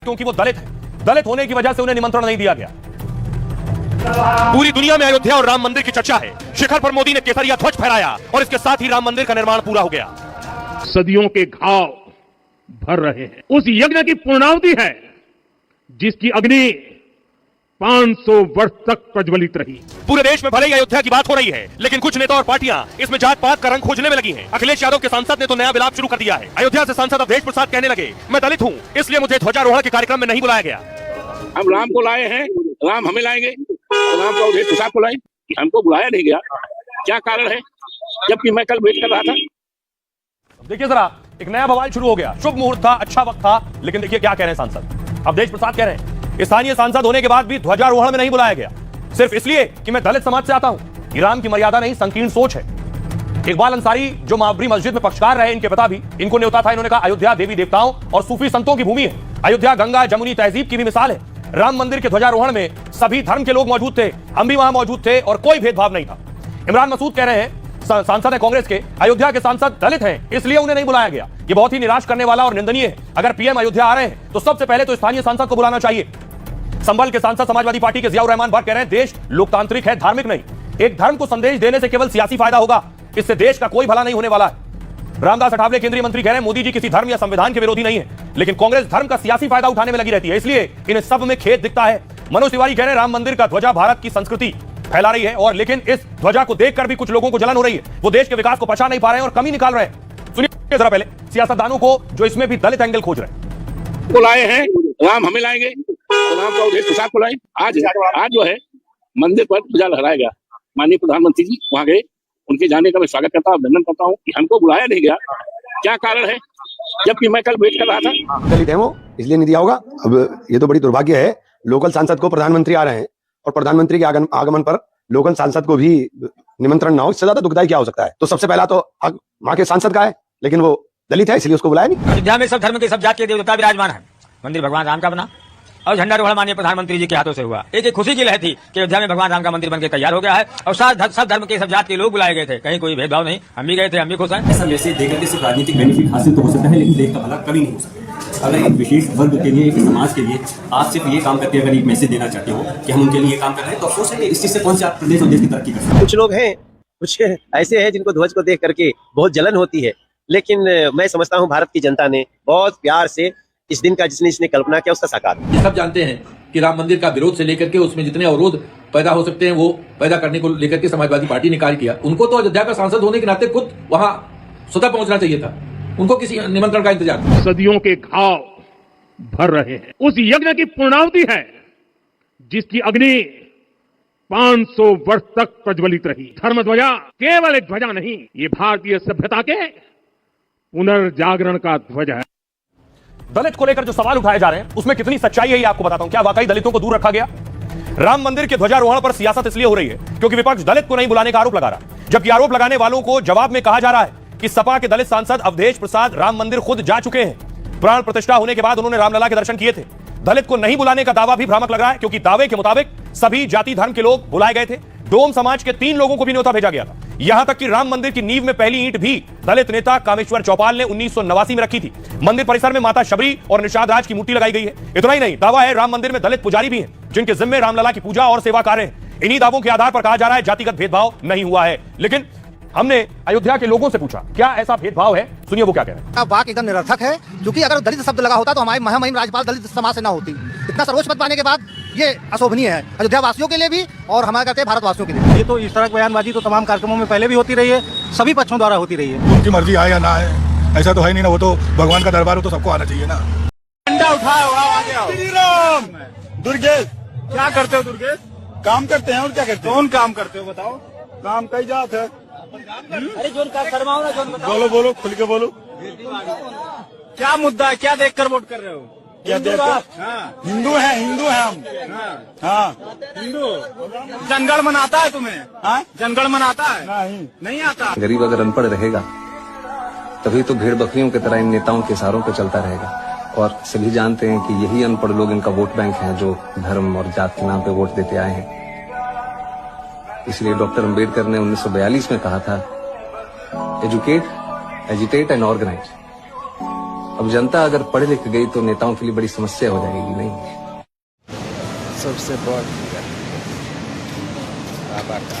क्योंकि वो दलित है। दलित होने की वजह से उन्हें निमंत्रण नहीं दिया गया। पूरी दुनिया में अयोध्या और राम मंदिर की चर्चा है। शिखर पर मोदी ने केसरिया ध्वज फहराया और इसके साथ ही राम मंदिर का निर्माण पूरा हो गया। सदियों के घाव भर रहे हैं। उस यज्ञ की पूर्णाहुति है जिसकी अग्नि 500 वर्ष तक प्रज्वलित रही। पूरे देश में भले ही अयोध्या की बात हो रही है, लेकिन कुछ नेता और पार्टियां इसमें जात पात का रंग खोजने में लगी हैं। अखिलेश यादव के सांसद ने तो नया विलाप शुरू कर दिया है। अयोध्या से सांसद अवधेश प्रसाद कहने लगे, मैं दलित हूं, इसलिए मुझे ध्वजारोहण के कार्यक्रम में नहीं बुलाया गया। हम राम को लाए हैं, राम हमें लाएंगे। राम को अवधेश प्रसाद को लाए, हमको बुलाया नहीं गया। क्या कारण है, जबकि मैं कल वेट कर रहा था। देखिए जरा, एक नया बवाल शुरू हो गया। शुभ मुहूर्त था, अच्छा वक्त था, लेकिन देखिए क्या कह रहे हैं सांसद अवधेश प्रसाद। कह रहे हैं स्थानीय सांसद होने के बाद भी ध्वजारोहण में नहीं बुलाया गया, सिर्फ इसलिए कि मैं दलित समाज से आता हूं। ये राम की मर्यादा नहीं, संकीर्ण सोच है। इकबाल अंसारी जो बाबरी मस्जिद में पक्षकार रहे, इनके पिता भी, इनको न्योता था। इन्होंने कहा अयोध्या देवी देवताओं और सूफी संतों की भूमि है। अयोध्या गंगा जमुनी तहजीब की भी मिसाल है। राम मंदिर के ध्वजारोहण में सभी धर्म के लोग मौजूद थे, हम भी वहां मौजूद थे और कोई भेदभाव नहीं था। इमरान मसूद कह रहे हैं, सांसद है कांग्रेस के, अयोध्या के सांसद दलित हैं, इसलिए उन्हें नहीं बुलाया गया। ये बहुत ही निराश करने वाला और निंदनीय है। अगर पीएम अयोध्या आ रहे हैं तो सबसे पहले तो स्थानीय सांसद को बुलाना चाहिए। संभल के सांसद समाजवादी पार्टी के जियाउर रहमान भट्ट कह रहे हैं, देश लोकतांत्रिक है, धार्मिक नहीं। एक धर्म को संदेश देने से केवल सियासी फायदा होगा, इससे देश का कोई भला नहीं होने वाला है। रामदास अठावले केंद्रीय मंत्री कह रहे हैं, मोदी जी किसी धर्म या संविधान के विरोधी नहीं है, लेकिन कांग्रेस धर्म का सियासी फायदा उठाने में लगी रहती है, इसलिए इन्हें सब में खेद दिखता है। मनोज तिवारी कह रहे हैं, राम मंदिर का ध्वजा भारत की संस्कृति फैला रही है, और लेकिन इस ध्वजा को देखकर भी कुछ लोगों को जलन हो रही है। वो देश के विकास को पचा नहीं पा रहे हैं और कमी निकाल रहे हैं। सुनिए जरा पहले सियासतदानों को जो इसमें भी दलित एंगल खोज रहे हैं। को लाए हैं, राम हमें लाएंगे। राम को अवधेश प्रसाद को लाए। आज जो है मंदिर पर ध्वजा लहराया गया। माननीय प्रधानमंत्री जी वहां गए, उनके जाने का मैं स्वागत करता हूँ, अभिनंदन करता हूँ कि हमको बुलाया नहीं गया। क्या कारण है, जबकि मैं कल वेट कर रहा था। दलित है वो, इसलिए नहीं दिया होगा। अब ये तो बड़ी दुर्भाग्य है, लोकल सांसद को प्रधानमंत्री आ रहे हैं और प्रधानमंत्री के आगमन पर लोकल सांसद को भी निमंत्रण ना हो, इससे ज्यादा दुखदायी क्या हो सकता है। तो सबसे पहला तो हक वहां के सांसद का है, लेकिन वो दलित है इसलिए उसको बुलाया नहीं। अयोध्या में सब धर्म के सब जाति के देवता विराजमान है। मंदिर भगवान राम का बना और झंडारोहण माननीय प्रधानमंत्री जी के हाथों से हुआ। एक खुशी की लहर थी कि अयोध्या में भगवान राम का मंदिर बनकर तैयार हो गया है और सब धर्म के सब जाति के लोग बुलाए गए थे। कहीं कोई भेदभाव नहीं, हम भी गए थे, हम भी खुश हैं। ऐसा मैसेज देकर के सिर्फ राजनीतिक बेनिफिट हासिल तो हो सकता है, लेकिन देश का भला कभी नहीं हो सकता। अगर एक विशेष वर्ग के लिए, एक समाज के लिए आप सिर्फ ये काम करके अगर एक मैसेज देना चाहते हो कि हम उनके लिए काम कर रहे हैं, तो अफसोस है कि इस चीज से कौन से आप प्रदेश और देश की तरक्की कर सकते हैं। कुछ लोग हैं, कुछ ऐसे हैं जिनको ध्वज को देख करके बहुत जलन होती है, लेकिन मैं समझता हूँ भारत की जनता ने बहुत प्यार से इस दिन का जिसने कल्पना किया उसका साकार। ये सब जानते हैं कि राम मंदिर का विरोध से लेकर के उसमें जितने अवरोध पैदा हो सकते हैं वो पैदा करने को लेकर के समाजवादी पार्टी ने कार्य किया। उनको तो अयोध्या का सांसद होने के नाते खुद वहां स्वतः पहुंचना चाहिए था, उनको किसी निमंत्रण का इंतजार था। सदियों के घाव भर रहे हैं। उस यज्ञ की पूर्णाहुति है जिसकी अग्नि 500 वर्ष तक प्रज्वलित रही। धर्म ध्वजा केवल एक ध्वजा नहीं, ये भारतीय सभ्यता के पुनर्जागरण का ध्वज है। दलित को लेकर जो सवाल उठाए जा रहे हैं उसमें कितनी सच्चाई है ये आपको बताता हूं। क्या वाकई दलितों को दूर रखा गया? राम मंदिर के ध्वजारोहण पर सियासत इसलिए हो रही है क्योंकि विपक्ष दलित को नहीं बुलाने का आरोप लगा रहा है, जबकि आरोप लगाने वालों को जवाब में कहा जा रहा है कि सपा के दलित सांसद अवधेश प्रसाद राम मंदिर खुद जा चुके हैं। प्राण प्रतिष्ठा होने के बाद उन्होंने रामलला के दर्शन किए थे। दलित को नहीं बुलाने का दावा भी भ्रामक लग रहा है, क्योंकि दावे के मुताबिक सभी जाति धर्म के लोग बुलाए गए थे। डोम समाज के 3 लोगों को भी न्योता भेजा गया था। यहां तक कि राम मंदिर की नींव में पहली ईंट भी दलित नेता कामेश्वर चौपाल ने 1989 में रखी थी। मंदिर परिसर में माता शबरी और निषाद राज की मूर्ति लगाई गई है। इतना ही नहीं, दावा है राम मंदिर में दलित पुजारी भी हैं जिनके जिम्मे रामलला की पूजा और सेवा कार्य है। इन्हीं दावों के आधार पर कहा जा रहा है जातिगत भेदभाव नहीं हुआ है। लेकिन हमने अयोध्या के लोगों से पूछा क्या ऐसा भेदभाव है, सुनिए वो क्या कह रहे हैं। बात एकदम निरर्थक है, क्योंकि अगर दलित शब्द लगा होता तो हमारी महामहिम राज्यपाल दलित समाज से ना होती। इतना सर्वोच्च पद पाने के बाद ये अशोभनीय है अयोध्या वासियों के लिए भी और हमारे कहते हैं भारतवासियों के लिए। ये तो इस तरह की बयानबाजी तो तमाम कार्यक्रमों में पहले भी होती रही है, सभी पक्षों द्वारा होती रही है। उनकी मर्जी आए या ना आए, ऐसा तो है नहीं ना, वो तो भगवान का दरबार हो तो सबको आना चाहिए ना। झंडा उठाओ, आगे आओ। श्री राम। दुर्गेश क्या करते हो? दुर्गेश काम करते हैं और क्या करते हो? कौन काम करते हो बताओ? काम कई जात है। अरे जोन का शर्माओ ना, जोन बताओ। बोलो बोलो, खुल के बोलो। क्या मुद्दा है, क्या देखकर वोट कर रहे हो? क्या देखकर? हिंदू है, हिंदू है हम। हाँ हिंदू। जनगण मन आता है तुम्हें? हाँ जनगण मन आता है? नहीं आता। गरीब अगर अनपढ़ रहेगा तभी तो भेड़ बकरियों की तरह इन नेताओं के इशारों पे चलता रहेगा, और सभी जानते हैं कि यही अनपढ़ लोग इनका वोट बैंक है जो धर्म और जात के नाम पे वोट देते आए हैं। इसलिए डॉक्टर अंबेडकर ने 1942 में कहा था, एजुकेट, एजिटेट एंड ऑर्गेनाइज। अब जनता अगर पढ़ लिख गई तो नेताओं के लिए बड़ी समस्या हो जाएगी। नहीं, सबसे बड़ बाबा का